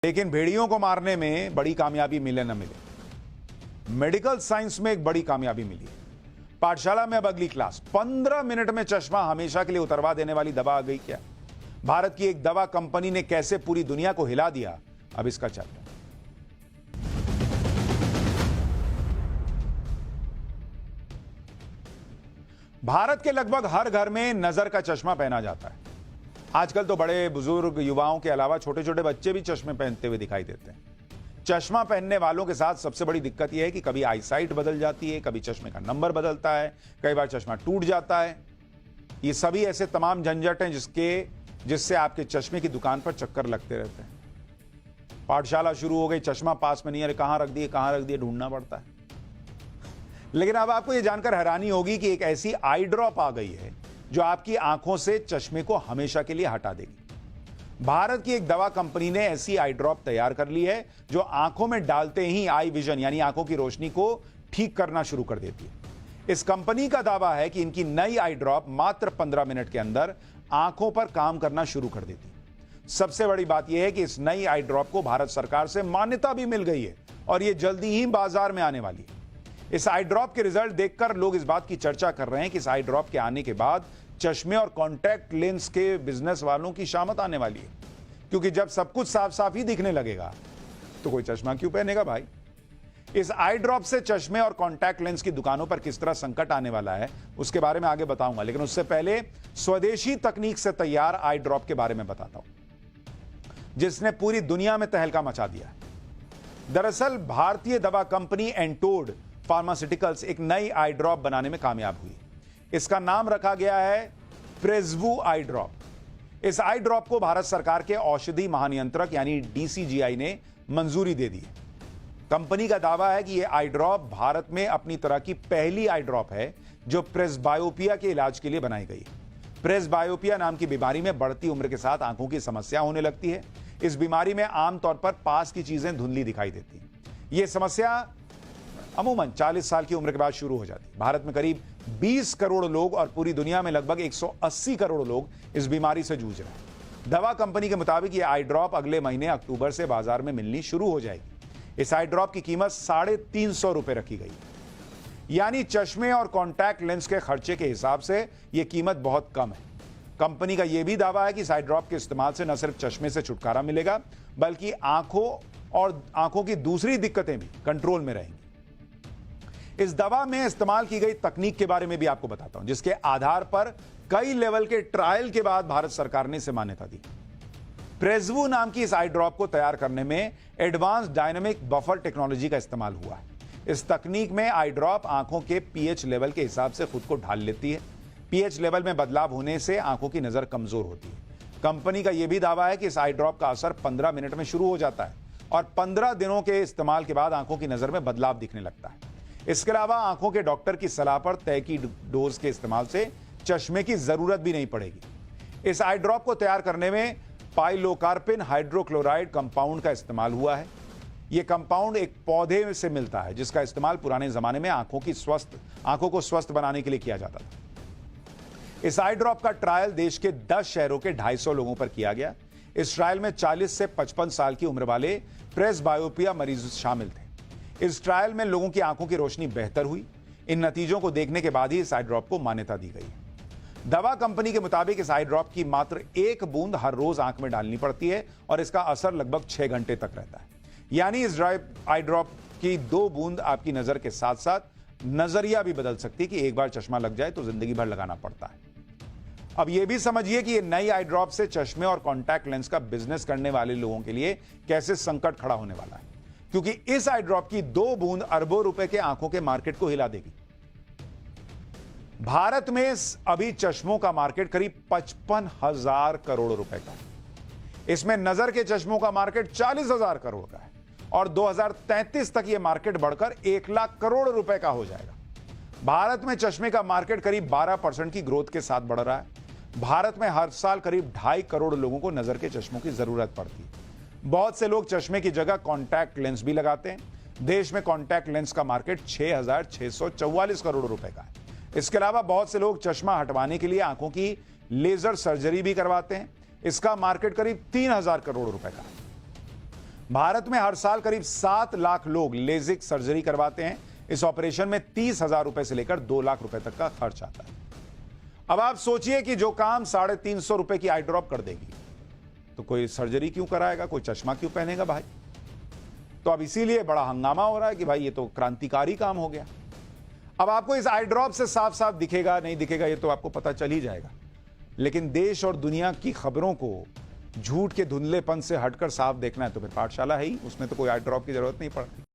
लेकिन भेड़ियों को मारने में बड़ी कामयाबी मिले न मिले, मेडिकल साइंस में एक बड़ी कामयाबी मिली है। पाठशाला में अब अगली क्लास। 15 मिनट में चश्मा हमेशा के लिए उतरवा देने वाली दवा आ गई क्या? भारत की एक दवा कंपनी ने कैसे पूरी दुनिया को हिला दिया, अब इसका चर्चा। भारत के लगभग हर घर में नजर का चश्मा पहना जाता है। आजकल तो बड़े बुजुर्ग, युवाओं के अलावा छोटे छोटे बच्चे भी चश्मे पहनते हुए दिखाई देते हैं। चश्मा पहनने वालों के साथ सबसे बड़ी दिक्कत यह है कि कभी आईसाइट बदल जाती है, कभी चश्मे का नंबर बदलता है, कई बार चश्मा टूट जाता है। ये सभी ऐसे तमाम झंझट हैं जिससे आपके चश्मे की दुकान पर चक्कर लगते रहते हैं। पाठशाला शुरू हो गई, चश्मा पास में नहीं, अरे कहां रख दिए ढूंढना पड़ता है। लेकिन अब आपको यह जानकर हैरानी होगी कि एक ऐसी आई ड्रॉप आ गई है जो आपकी आंखों से चश्मे को हमेशा के लिए हटा देगी। भारत की एक दवा कंपनी ने ऐसी आई ड्रॉप तैयार कर ली है जो आंखों में डालते ही आई विजन यानी आंखों की रोशनी को ठीक करना शुरू कर देती है। इस कंपनी का दावा है कि इनकी नई आई ड्रॉप मात्र 15 मिनट के अंदर आंखों पर काम करना शुरू कर देती है। सबसे बड़ी बात यह है कि इस नई आई ड्रॉप को भारत सरकार से मान्यता भी मिल गई है और यह जल्दी ही बाजार में आने वाली है। इस आई ड्रॉप के रिजल्ट देखकर लोग इस बात की चर्चा कर रहे हैं कि इस आई ड्रॉप के आने के बाद चश्मे और कॉन्टैक्ट लेंस के बिजनेस वालों की शामत आने वाली है, क्योंकि जब सब कुछ साफ साफ ही दिखने लगेगा तो कोई चश्मा क्यों पहनेगा भाई। इस आई ड्रॉप से चश्मे और कॉन्टैक्ट लेंस की दुकानों पर किस तरह संकट आने वाला है उसके बारे में आगे बताऊंगा, लेकिन उससे पहले स्वदेशी तकनीक से तैयार आई ड्रॉप के बारे में बताता हूं जिसने पूरी दुनिया में तहलका मचा दिया है। दरअसल भारतीय दवा कंपनी एंटोड फार्मास्यूटिकल्स एक नई आई ड्रॉप बनाने में कामयाब हुई। इसका नाम रखा गया है प्रेजवू आई ड्रॉप। इस आई ड्रॉप को भारत सरकार के औषधि महानियंत्रक यानी डीसीजीआई ने मंजूरी दे दी है। कंपनी का दावा है कि यह आई ड्रॉप भारत में अपनी तरह की पहली आई ड्रॉप है जो प्रेसबायोपिया के इलाज के लिए बनाई गई है। प्रेसबायोपिया नाम की बीमारी में बढ़ती उम्र के साथ आंखों की समस्या होने लगती है। इस बीमारी में आमतौर पर पास की चीजें धुंधली दिखाई देती हैं। यह समस्या अमूमन 40 साल की उम्र के बाद शुरू हो जाती है। भारत में करीब 20 करोड़ लोग और पूरी दुनिया में लगभग 180 करोड़ लोग इस बीमारी से जूझ रहे हैं। दवा कंपनी के मुताबिक यह आई ड्रॉप अगले महीने अक्टूबर से बाजार में मिलनी शुरू हो जाएगी। इस आई ड्रॉप की कीमत 350 रुपए रखी गई, यानी चश्मे और कॉन्टैक्ट लेंस के खर्चे के हिसाब से यह कीमत बहुत कम है। कंपनी का यह भी दावा है कि इस आई ड्रॉप के इस्तेमाल से न सिर्फ चश्मे से छुटकारा मिलेगा बल्कि आंखों की दूसरी दिक्कतें भी कंट्रोल में रहेंगी। इस दवा में इस्तेमाल की गई तकनीक के बारे में भी आपको बताता हूं, जिसके आधार पर कई लेवल के ट्रायल के बाद भारत सरकार ने इसे मान्यता दी। प्रेजवू नाम की इस आई ड्रॉप को तैयार करने में एडवांस डायनेमिक बफर टेक्नोलॉजी का इस्तेमाल हुआ है। इस तकनीक में आई ड्रॉप आंखों के पीएच लेवल के हिसाब से खुद को ढाल लेती है। पीएच लेवल में बदलाव होने से आंखों की नजर कमजोर होती है। कंपनी का यह भी दावा है कि इस आई ड्रॉप का असर 15 मिनट में शुरू हो जाता है और 15 दिनों के इस्तेमाल के बाद आंखों की नजर में बदलाव दिखने लगता है। इसके अलावा आंखों के डॉक्टर की सलाह पर तय की डोज के इस्तेमाल से चश्मे की जरूरत भी नहीं पड़ेगी। इस आई ड्रॉप को तैयार करने में पाइलोकार्पिन हाइड्रोक्लोराइड कंपाउंड का इस्तेमाल हुआ है। यह कंपाउंड एक पौधे से मिलता है जिसका इस्तेमाल पुराने जमाने में आंखों को स्वस्थ बनाने के लिए किया जाता था। इस आई ड्रॉप का ट्रायल देश के 10 शहरों के 250 लोगों पर किया गया। इस ट्रायल में 40 से 55 साल की उम्र वाले प्रेसबायोपिया मरीज शामिल थे। इस ट्रायल में लोगों की आंखों की रोशनी बेहतर हुई। इन नतीजों को देखने के बाद ही इस आई ड्रॉप को मान्यता दी गई है। दवा कंपनी के मुताबिक इस आई ड्रॉप की मात्र 1 बूंद हर रोज आंख में डालनी पड़ती है और इसका असर लगभग 6 घंटे तक रहता है। यानी इस आई ड्रॉप की 2 बूंद आपकी नजर के साथ साथ नजरिया भी बदल सकती है कि एक बार चश्मा लग जाए तो जिंदगी भर लगाना पड़ता है। अब यह भी समझिए कि यह नई आई ड्रॉप से चश्मे और कॉन्टैक्ट लेंस का बिजनेस करने वाले लोगों के लिए कैसे संकट खड़ा होने वाला है, क्योंकि इस आई ड्रॉप की 2 बूंद अरबों रुपए के आंखों के मार्केट को हिला देगी। भारत में अभी चश्मों का मार्केट करीब 55,000 करोड़ रुपए का है। इसमें नजर के चश्मों का मार्केट 40,000 करोड़ का है और 2033 तक यह मार्केट बढ़कर 1 लाख करोड़ रुपए का हो जाएगा। भारत में चश्मे का मार्केट करीब 12% की ग्रोथ के साथ बढ़ रहा है। भारत में हर साल करीब 2.5 करोड़ लोगों को नजर के चश्मों की जरूरत पड़ती है। बहुत से लोग चश्मे की जगह कॉन्टैक्ट लेंस भी लगाते हैं। देश में कॉन्टैक्ट लेंस का मार्केट 6,644 करोड़ रुपए का है। इसके अलावा बहुत से लोग चश्मा हटवाने के लिए आंखों की लेजर सर्जरी भी करवाते हैं। इसका मार्केट करीब 3,000 करोड़ रुपए का है। भारत में हर साल करीब 7 लाख लोग लेजिक सर्जरी करवाते हैं। इस ऑपरेशन में 30,000 रुपए से लेकर 2 लाख रुपए तक का खर्च आता है। अब आप सोचिए कि जो काम 350 रुपए की आई ड्रॉप कर देगी, तो कोई सर्जरी क्यों कराएगा, कोई चश्मा क्यों पहनेगा भाई। तो अब इसीलिए बड़ा हंगामा हो रहा है कि भाई ये तो क्रांतिकारी काम हो गया। अब आपको इस आई ड्रॉप से साफ साफ दिखेगा नहीं दिखेगा ये तो आपको पता चल ही जाएगा, लेकिन देश और दुनिया की खबरों को झूठ के धुंधलेपन से हटकर साफ देखना है तो फिर पाठशाला है ही, उसमें तो कोई आई ड्रॉप की जरूरत नहीं पड़ती।